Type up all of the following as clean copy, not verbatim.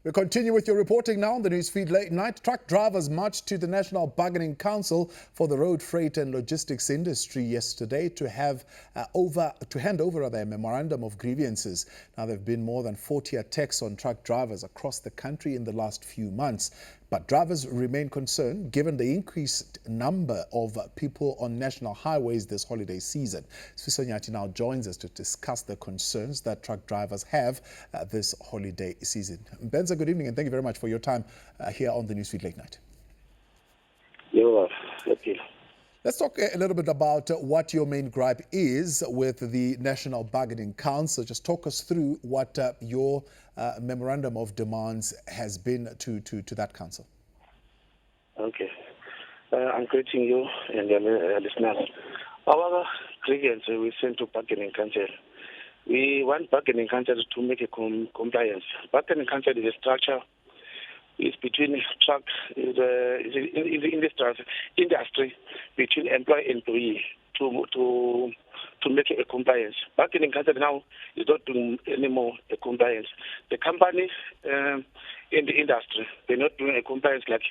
We continue with your reporting now on the Newsfeed Late Night. Truck drivers marched to the National Bargaining Council for the road freight and logistics industry yesterday to hand over their memorandum of grievances. Now, there have been more than 40 attacks on truck drivers across the country in the last few months. But drivers remain concerned given the increased number of people on national highways this holiday season. Siso Nyati now joins us to discuss the concerns that truck drivers have this holiday season. Benza, good evening and thank you very much for your time here on the Newsfeed Late Night. You're welcome. Let's talk a little bit about what your main gripe is with the National Bargaining Council. Just talk us through what your memorandum of demands has been to that council. Okay. I'm greeting you and your listeners. Our grievance we sent to Bargaining Council. We want Bargaining Council to make a compliance. Bargaining Council is a structure. It's between truck, is in the industry between employee and employee to make a compliance. Bargaining Council now is not doing anymore a compliance. The companies in the industry, they're not doing a compliance like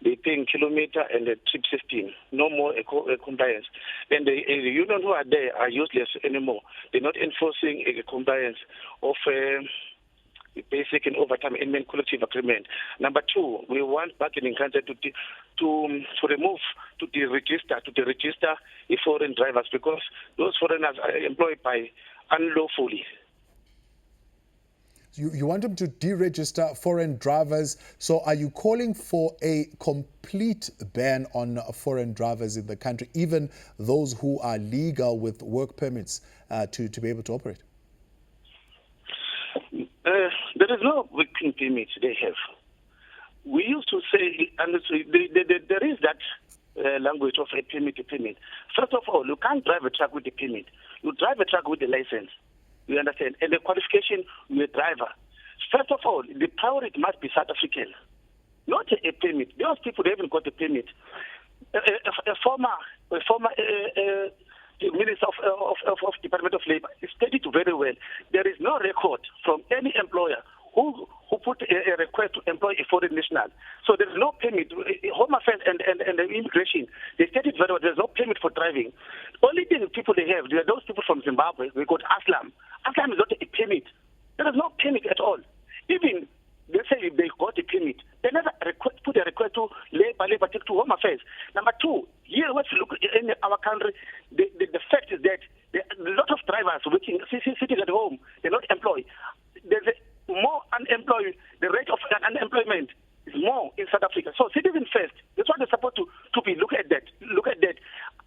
they paying kilometer and the trip system. No more a compliance. And the unions who are there are useless anymore. They're not enforcing a compliance of basic and overtime and collective agreement. Number two, we want Bargaining Council to remove, to deregister the foreign drivers because those foreigners are employed by unlawfully. You want them to deregister foreign drivers. So are you calling for a complete ban on foreign drivers in the country, even those who are legal with work permits to be able to operate? There is no working permit they have. We used to say, and there is that language of a permit. First of all, you can't drive a truck with a permit. You drive a truck with a license. You understand? And the qualification, you're a driver. First of all, the priority must be South African, not a permit. Those people, they haven't got a permit. A former the Minister of Department of Labour stated very well. There is no record from any employer who put a request to employ a foreign national. So there is no permit. Home Affairs and Immigration, they stated very well, there is no permit for driving. Only thing people they have, there are those people from Zimbabwe, we got Aslam. Aslam is not a permit. There is no permit at all. Even they say they got a permit. They never put a request to Labour to Home Affairs. Number two, here let's look in our country, the fact is that there are a lot of drivers working, sitting at home, they're not employed. There's more unemployed, the rate of unemployment is more in South Africa. So citizen first, that's what they're supposed to be look at that.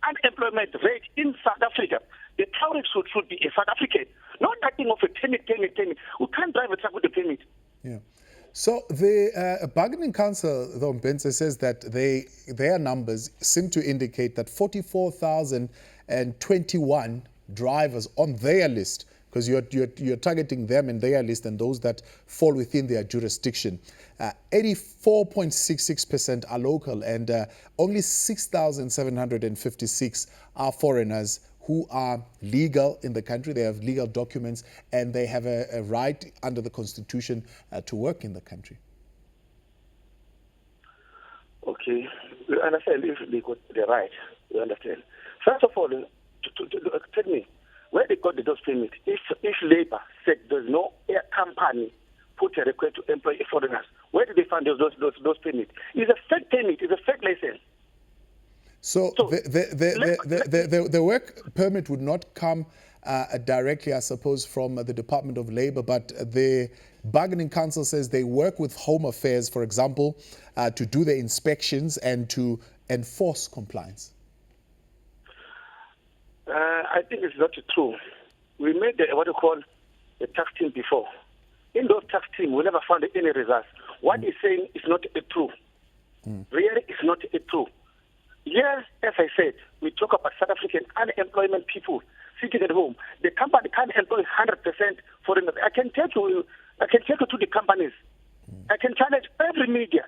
Unemployment rate in South Africa. The priority should be a South African, not that thing of a permit. We can't drive a truck with a permit. Yeah. So the Bargaining Council, though, Mbenza, says that their numbers seem to indicate that 44,021 drivers on their list, because you're targeting them in their list and those that fall within their jurisdiction. 84.66% are local and only 6,756 are foreigners who are legal in the country. They have legal documents and they have a right under the Constitution to work in the country. Okay, we understand if they got the right. We understand. First of all, tell me, where they got those permits? If Labour said there's no air company put a request to employ foreigners, where did they find those permits? It's a fake permit. It's a fake license. So the work permit would not come directly, I suppose, from the Department of Labour, but the Bargaining Council says they work with Home Affairs, for example, to do the inspections and to enforce compliance. I think it's not true. We made what you call a tax team before. In those tax teams, we never found any results. What he's saying is not true. Really, it's not true. Yes, as I said, we talk about South African unemployment people sitting at home. The company can't employ 100% foreigners. I can take you to the companies. I can challenge every media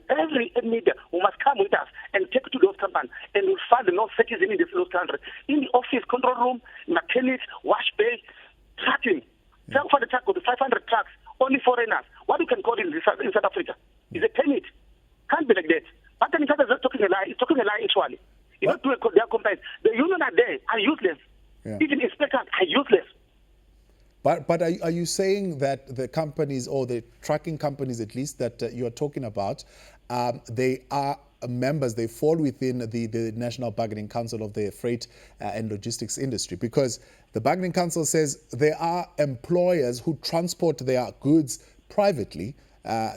who must come with us and take to those companies, and we'll find no citizen in those countries. In the office, control room, mechanics, wash bay, trucking. For the truck, with 500 trucks, only foreigners. What you can call in this in South Africa. It's a permit. Can't be like that. Bargaining council is not talking a lie. It's talking a lie actually. You know, they are compliant. The union are there, are useless. Yeah. Even inspectors are useless. But are you saying that the companies, or the trucking companies at least, that you are talking about, they are members, they fall within the National Bargaining Council of the Freight and Logistics Industry? Because the Bargaining Council says there are employers who transport their goods privately.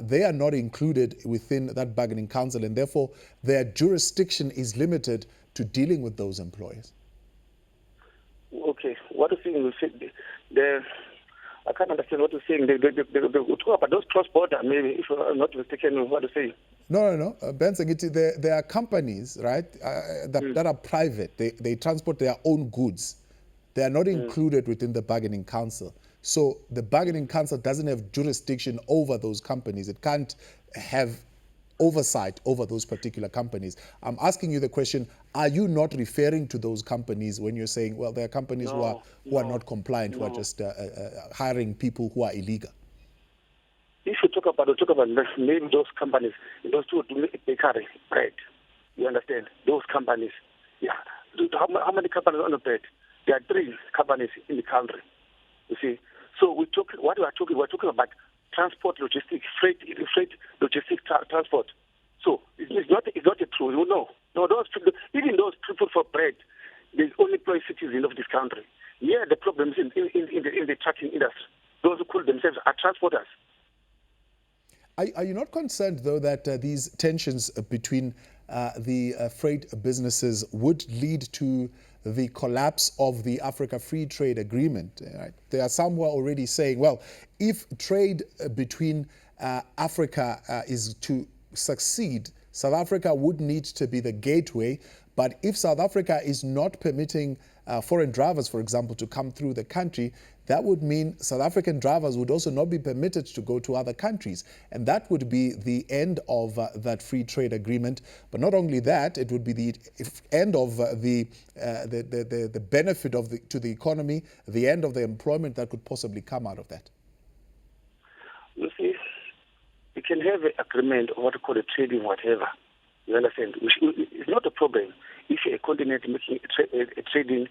They are not included within that Bargaining Council, and therefore their jurisdiction is limited to dealing with those employers. Okay, what you're saying, I can't understand what you're saying. They talk about those cross-border, maybe, if I'm not mistaken, what you're saying. No. Ben Sangiti, there are companies, right, that are private. They transport their own goods. They are not included within the Bargaining Council. So the Bargaining Council doesn't have jurisdiction over those companies. It can't have oversight over those particular companies. I'm asking you the question, are you not referring to those companies when you're saying, well, there are companies who are not compliant, who are just hiring people who are illegal? If you talk about maybe those companies, those two bakery bread, you understand? Those companies, yeah. How many companies on the bread? There are 3 companies in the country, you see. So we're talking about transport logistics, freight logistics transport. So it's not a true. No, those people, even those people for bread, they only employ citizens of this country. Yeah, the problem is in the trucking industry. Those who call themselves are transporters. Are you not concerned, though, that these tensions between the freight businesses would lead to the collapse of the Africa Free Trade Agreement? Right? There are some who are already saying, well, if trade between Africa is to succeed, South Africa would need to be the gateway. But if South Africa is not permitting foreign drivers, for example, to come through the country, that would mean South African drivers would also not be permitted to go to other countries. And that would be the end of that free trade agreement. But not only that, it would be the end of the benefit to the economy, the end of the employment that could possibly come out of that. You see, we can have an agreement of what we call a trading whatever. You understand? It's not a problem if a continent making a trading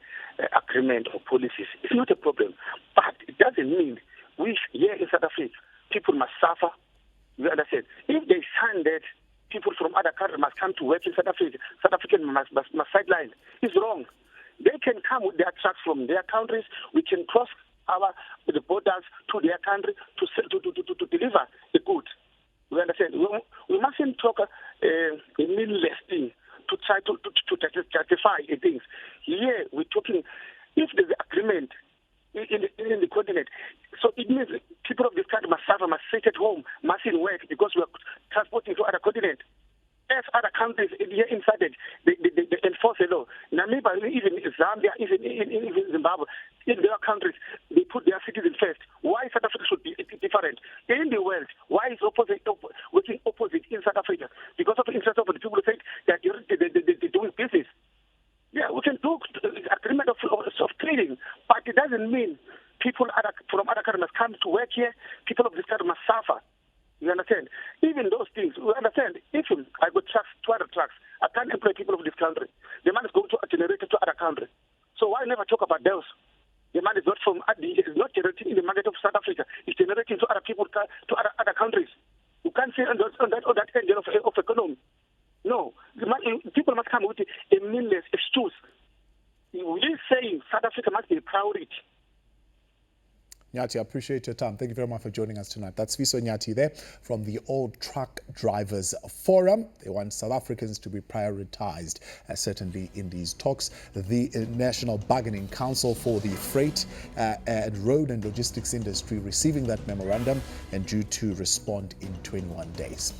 agreement or policies. It's not a problem. But it doesn't mean we here in South Africa, people must suffer. You understand? If they sign that people from other countries must come to work in South Africa, South Africans must sideline. It's wrong. They can come with their trucks from their countries. We can cross the borders to their country to deliver the goods. You understand? We mustn't talk a meaningless thing to try to justify things. Here we're talking, if there's an agreement in the continent, so it means people of this country must suffer, must sit at home, mustn't work because we are transporting to other continents. As other countries here inside it, they enforce the law. Namibia, even Zambia, even Zimbabwe, in their countries, they put their citizens first. Why South Africa should be different? In the world, why is working opposite in South Africa? Because of the interest of the people who think that they're doing business. Yeah, we can do agreement of trading, but it doesn't mean people from other countries must come to work here. People of this country must suffer. You understand? Even those things, we understand. If I go trucks, 200 trucks, I can't employ people of this country. The money is going to generate to other countries. So why never talk about those? The money is not generating in the market of South Africa. It's generating to other people, to other countries. You can't say on that engine of economy. No, people must come with a meaningless excuse. We're saying South Africa must be a priority. Nyati, I appreciate your time. Thank you very much for joining us tonight. That's Viso Nyati there from the Old Truck Drivers Forum. They want South Africans to be prioritized, certainly in these talks. The National Bargaining Council for the Freight and Road and Logistics Industry receiving that memorandum and due to respond in 21 days.